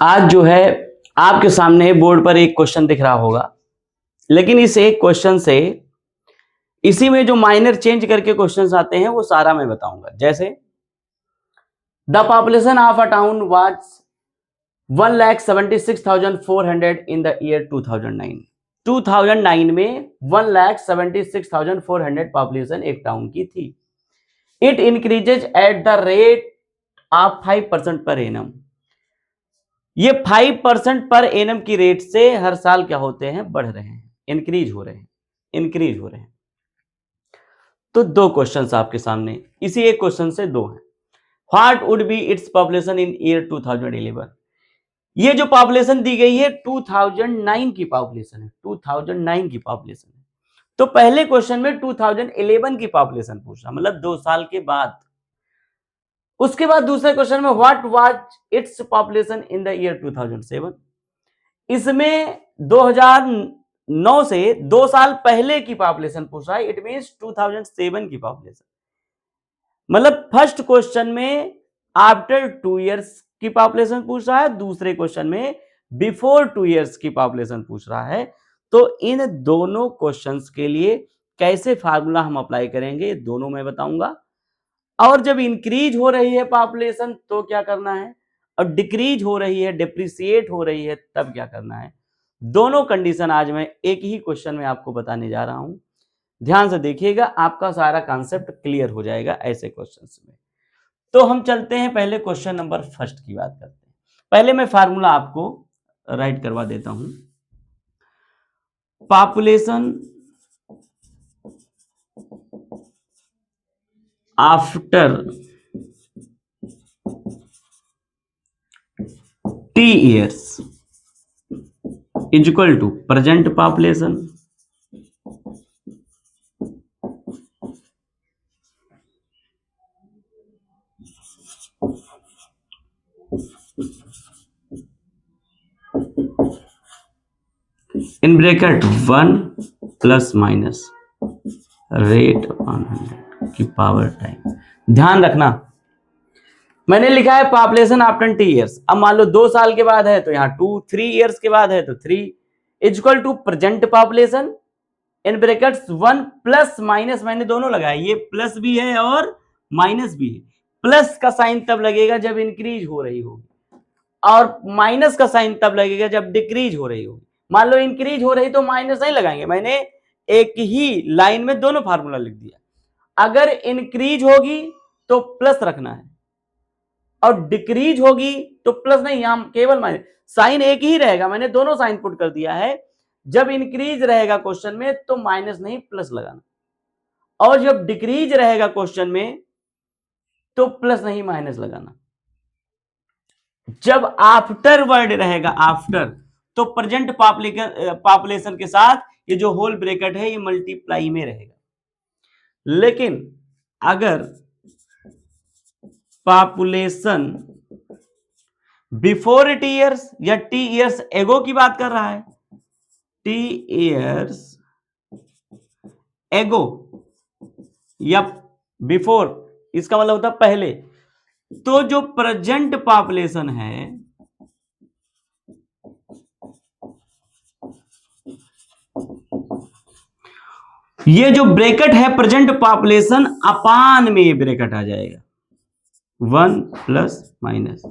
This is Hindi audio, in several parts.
आज जो है आपके सामने बोर्ड पर एक क्वेश्चन दिख रहा होगा, लेकिन इस एक क्वेश्चन से इसी में जो माइनर चेंज करके क्वेश्चंस आते हैं वो सारा मैं बताऊंगा। जैसे the population of a town was 1,76,400 in the year 2009। 2009 में 1,76,400 पॉपुलेशन एक टाउन की थी। It increases at the rate of 5% per annum. ये 5% पर एनम की रेट से हर साल क्या होते हैं, बढ़ रहे हैं, इंक्रीज हो रहे हैं। तो दो क्वेश्चंस आपके सामने, इसी एक क्वेश्चन से दो हैं। What would be its population in year 2011। ये जो पॉपुलेशन दी गई है 2009 की पॉपुलेशन है, 2009 की पॉपुलेशन है। तो पहले क्वेश्चन में 2011 की पॉपुलेशन पूछा, मतलब 2 साल के बाद। उसके बाद दूसरे क्वेश्चन में what was its population in the year 2007। इसमें 2009 से 2 साल पहले की पॉपुलेशन पूछ रहा है, इट मींस 2007 की पॉपुलेशन। मतलब फर्स्ट क्वेश्चन में आफ्टर 2 इयर्स की पॉपुलेशन पूछ रहा है, दूसरे क्वेश्चन में बिफोर 2 इयर्स की पॉपुलेशन पूछ रहा है। तो इन दोनों क्वेश्चंस के लिए कैसे फार्मूला हम अप्लाई करेंगे, दोनों मैं बताऊंगा। और जब इंक्रीज हो रही है पॉपुलेशन तो क्या करना है, और डिक्रीज हो रही है, डिप्रिसिएट हो रही है, तब क्या करना है। दोनों कंडीशन आज मैं एक ही क्वेश्चन में आपको बताने जा रहा हूं। ध्यान से देखिएगा, आपका सारा कॉन्सेप्ट क्लियर हो जाएगा ऐसे क्वेश्चंस में। तो हम चलते हैं पहले क्वेश्चन नंबर फर्स्ट की बात करते हैं। पहले मैं फार्मूला आपको राइट करवा देता हूं। Population after T years is equal to present population in bracket 1 plus minus rate upon 100 की पावर टाइम। ध्यान रखना, मैंने लिखा है पॉपुलेशन आफ्टर 10 इयर्स। अब मान लो 2 साल के बाद है तो यहाँ 2, 3 इयर्स के बाद है तो 3 equal to present population in brackets 1 plus minus, मैंने दोनों लगाए, ये प्लस भी है और माइनस भी है। प्लस का साइन तब लगेगा जब इंक्रीज हो रही होगी, और माइनस का साइन तब लगेगा जब डिक्रीज हो रही होगी। मान लो इंक्रीज हो रही तो माइनस नहीं लगाएंगे, मैंने एक ही लाइन में दोनों फार्मूला लिख दिया। अगर इंक्रीज होगी तो प्लस रखना है, और डिक्रीज होगी तो प्लस नहीं, यहां केवल माइनस, साइन एक ही रहेगा, मैंने दोनों साइन पुट कर दिया है। जब इंक्रीज रहेगा क्वेश्चन में तो माइनस नहीं प्लस लगाना, और जब डिक्रीज रहेगा क्वेश्चन में तो प्लस नहीं माइनस लगाना। जब आफ्टर वर्ड रहेगा आफ्टर, तो प्रेजेंट पॉपुलेशन के साथ ये जो होल ब्रैकेट है ये मल्टीप्लाई में रहेगा। लेकिन अगर पॉपुलेशन बिफोर टी इयर्स या टी इयर्स एगो की बात कर रहा है, टी इयर्स एगो या बिफोर, इसका मतलब होता है पहले, तो जो प्रेजेंट पॉपुलेशन है ये जो ब्रैकेट है प्रेजेंट पॉपुलेशन अपान में ये ब्रैकेट आ जाएगा 1 प्लस माइनस।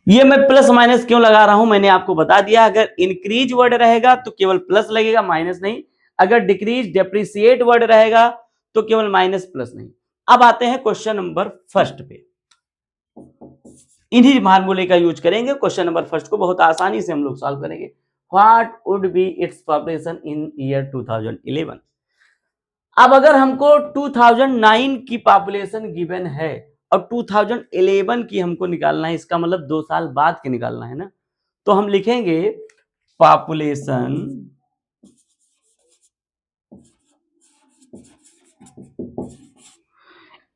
ये मैं प्लस माइनस क्यों लगा रहा हूं मैंने आपको बता दिया। अगर इंक्रीज वर्ड रहेगा तो केवल प्लस लगेगा, माइनस नहीं। अगर डिक्रीज डेप्रिसिएट वर्ड रहेगा तो केवल माइनस प्लस नहीं। अब आते हैं क्वेश्चन नंबर फर्स्ट पे, इन्हीं फार्मूले का यूज करेंगे। क्वेश्चन नंबर फर्स्ट को बहुत आसानी से हम लोग सॉल्व करेंगे। What would be its population in year 2011। अब अगर हमको 2009 की पॉपुलेशन गिवन है और 2011 की हमको निकालना है, इसका मतलब 2 साल बाद के निकालना है ना, तो हम लिखेंगे पॉपुलेशन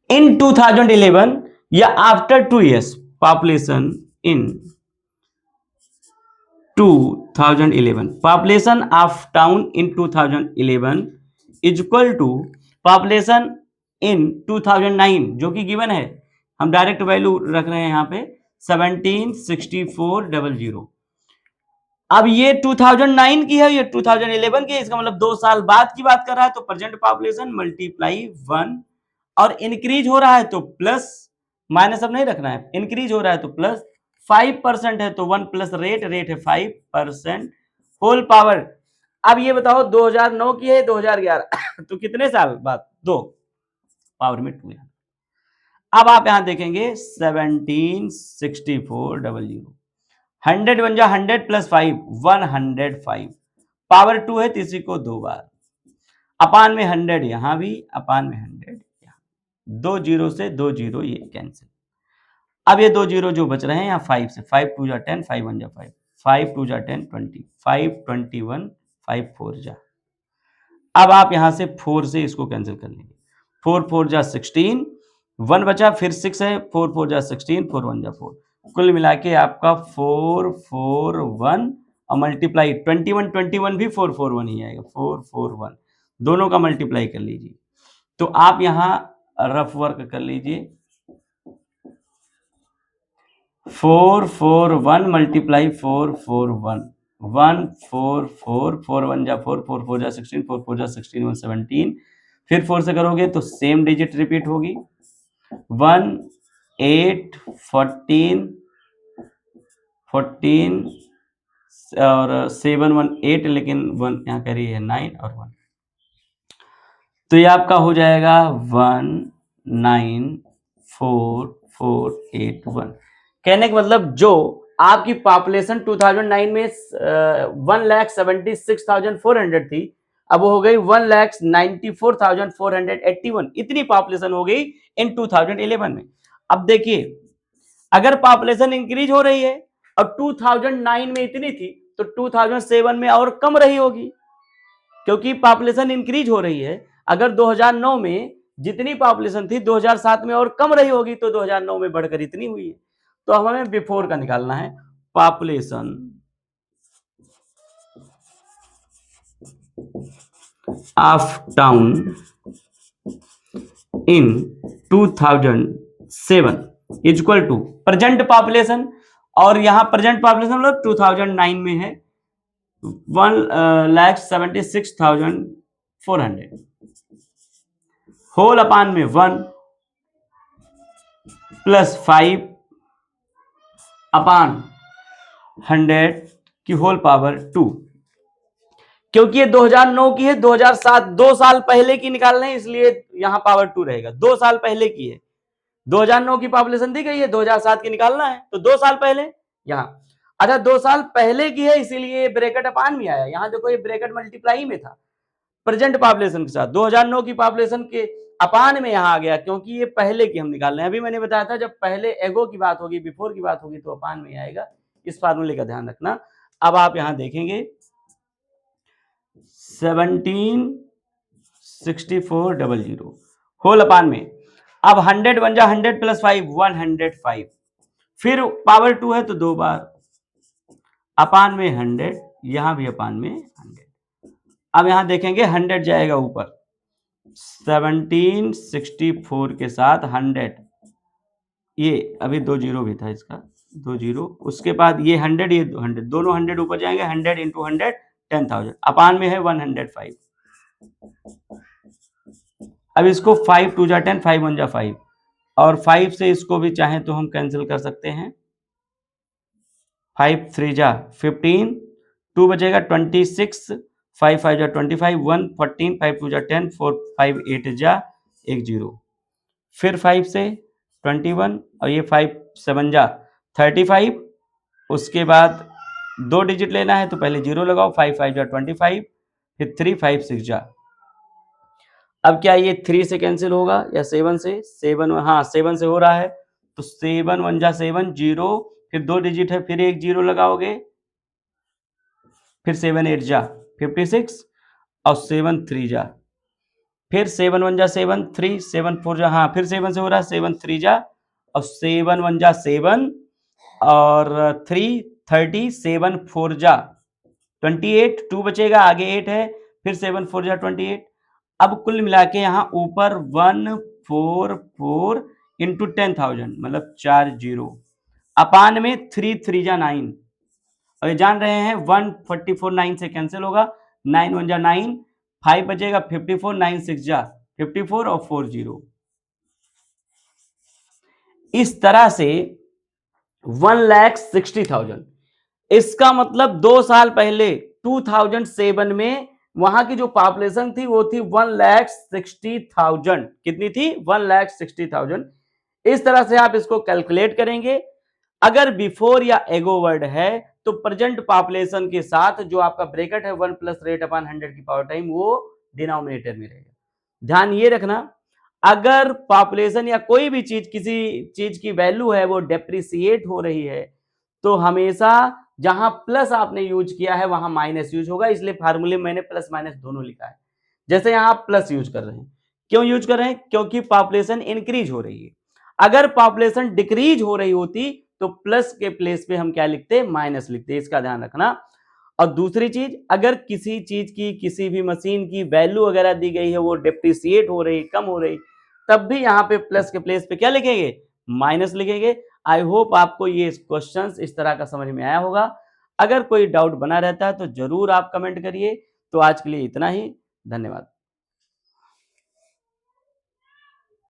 इन 2011 या after 2 years, population in 2011, population of town in 2011 is equal to population in 2009 जो कि गिवन है। हम डायरेक्ट वैल्यू रख रहे हैं यहाँ पे 176400। अब ये 2009 की है, ये 2011 की है, इसका मतलब 2 साल बाद की बात कर रहा है, तो प्रेजेंट पॉपुलेशन मल्टीप्लाई 1, और इंक्रीज हो रहा है तो प्लस, माइनस अब नहीं रखना है, इंक्रीज हो रहा है तो प्लस 5% है तो 1 प्लस रेट है 5% होल पावर। अब ये बताओ 2009 की है 2011 तो कितने साल बाद? 2 पावर में 2 है। अब आप यहां देखेंगे 176400, 100 बन जा 100 प्लस 5 105, पावर 2 है तो इसी को 2 बार, अपान में 100 यहां भी, अपान में 100 यहां, 2 जीरो से 2 जीरो ये कैंसिल। अब ये 2 जीरो जो बच रहे हैं यहाँ 5 से, 5 2 जा 10, 5 1 जा 5, 5 2 जा 10 20, 5 21, 5 4 जा। अब आप यहां से 4 से इसको कैंसिल कर लेंगे, 4 4 जा 16, 1 बचा, फिर 6 है, 4 4 जा 16, 4 1 जा 4, कुल मिला के आपका 441 और मल्टीप्लाई 21 भी 441 ही आएगा, 441 दोनों का मल्टीप्लाई कर लीजिए। तो आप यहां रफ वर्क कर लीजिए, 441 मल्टीप्लाई 441, 144, 4 1 जा 4, 4 4 जा 16, 4 4 जा 16, 117, फिर 4 से करोगे तो सेम डिजिट रिपीट होगी, 1 8 14 14 और 7 1 8, लेकिन 1 यहाँ कह रही है 9 और 1, तो ये आपका हो जाएगा 194481। कहने का मतलब जो आपकी पॉपुलेशन 2009 में 1,76,400 थी, अब वो हो गई 1,94,481, इतनी पॉपुलेशन हो गई इन 2011 में। अब देखिए अगर पॉपुलेशन इंक्रीज हो रही है और 2009 में इतनी थी तो 2007 में और कम रही होगी, क्योंकि पॉपुलेशन इंक्रीज हो रही है। अगर 2009 में जितनी पॉपुलेशन थी 2007 में और कम रही होगी, तो 2009 में बढ़कर इतनी हुई है। तो हमें बिफोर का निकालना है, population of town in 2007 is equal to present population, और यहां प्रेजेंट पॉपुलेशन मतलब 2009 में है 1,76,400 होल अपान में 1 प्लस 5 अपान 100 की होल पावर 2, क्योंकि ये 2009 की है, 2007 2 साल पहले की निकाल रहे हैं, इसलिए यहां पावर 2 रहेगा, 2 साल पहले की है, 2009 की पॉपुलेशन दी गई है, 2007 की निकालना है तो 2 साल पहले यहां, अच्छा 2 साल पहले की है इसीलिए ब्रैकेट अपान में आया, यहां देखो ये ब्रैकेट मल्टीप्लाई में था प्रेजेंट पॉपुलेशन के साथ, 2009 की पॉपुलेशन के अपान में यहां आ गया, क्योंकि ये पहले की हम निकाल रहे हैं। अभी मैंने बताया था जब पहले एगो की बात होगी, बिफोर की बात होगी तो अपान में आएगा, इस फार्मूले का ध्यान रखना। अब आप यहां देखेंगे 176400 होल अपान में, अब 100 बन जा 100 प्लस 5 105, फिर पावर 2 है तो 2 बार, अपान में 100, यहां भी अपान में 100। अब यहां देखेंगे 100 जाएगा ऊपर, 1764 के साथ 100, ये अभी 2 जीरो भी था इसका, 2 जीरो, उसके बाद ये 100 ये 100, दोनों 100 ऊपर जाएंगे, 100 इंटू 100 10,000, अपान में है 105। अब इसको 5 2 जा 10, 5 1 जा 5, और 5 से इसको भी चाहें तो हम कैंसिल कर सकते हैं, 5 3 जा 15, 2 बचेगा 26, 5 5 जा 25, 1 14, 5 2 जा 10, 4 5 8 जा 1 0, फिर 5 से 21 और ये 5 7 जा 35, उसके बाद 2 डिजिट लेना है तो पहले 0 लगाओ, 5 5 जा 25, फिर 3 5 6 जा, अब क्या ये 3 से कैंसिल होगा या 7 से? 7, हाँ 7 से हो रहा है, तो 7 1 जा 7 0, फिर 2 डिजिट है, फिर एक 0 लगाओगे, फिर 7 8 जा 56 और 7 3 जा, फिर 7 1 जा 7 3, 7 4 जा, हाँ फिर 7 से हो रहा है, 7 3 जा और 7 1 जा 7 और 3 30, 7 4 जा 28, 2 बचेगा, आगे 8 है, फिर 7 4 जा 28। अब कुल मिला के यहाँ ऊपर 144 इंटू 10,000 मतलब 4 जीरो अपान में 3 3 जा 9 और ये जान रहे हैं 144 9 से कैंसिल होगा 9 1 जा 9 5 बचेगा 54 9 6 जा 54 और 4 जीरो इस तरह से 1,60,000 इसका मतलब 2 साल पहले 2007 में वहां की जो पॉपुलेशन थी वो थी 1,60,000 कितनी थी 1,60,000 इस तरह से आप इसको कैलकुलेट करेंगे अगर बिफोर या एगो वर्ड है तो प्रेजेंट पॉपुलेशन के साथ जो आपका ब्रैकेट है 1 प्लस रेट अपॉन 100 की पावर टाइम वो डिनोमिनेटर में रहेगा ध्यान ये रखना अगर पॉपुलेशन या कोई भी चीज किसी चीज की वैल्यू है वो डेप्रिसिएट हो रही है तो हमेशा जहां प्लस आपने यूज किया है वहां माइनस यूज होगा इसलिए फार्मूले में मैंने प्लस माइनस दोनों लिखा है जैसे यहां आप प्लस यूज कर रहे हैं क्यों यूज कर रहे हैं क्योंकि पॉपुलेशन इंक्रीज हो रही है अगर पॉपुलेशन डिक्रीज हो रही होती तो प्लस के प्लेस पे हम क्या लिखते माइनस लिखते इसका ध्यान रखना और दूसरी चीज अगर किसी चीज की किसी भी मशीन की वैल्यू वगैरह दी गई है वो डिप्रिसिएट हो रही कम हो रही तब भी यहाँ पे प्लस के प्लेस पे क्या लिखेंगे माइनस लिखेंगे आई होप आपको ये क्वेश्चंस इस तरह का समझ में आया होगा अगर कोई डाउट बना रहता है तो जरूर आप कमेंट करिए तो आज के लिए इतना ही धन्यवाद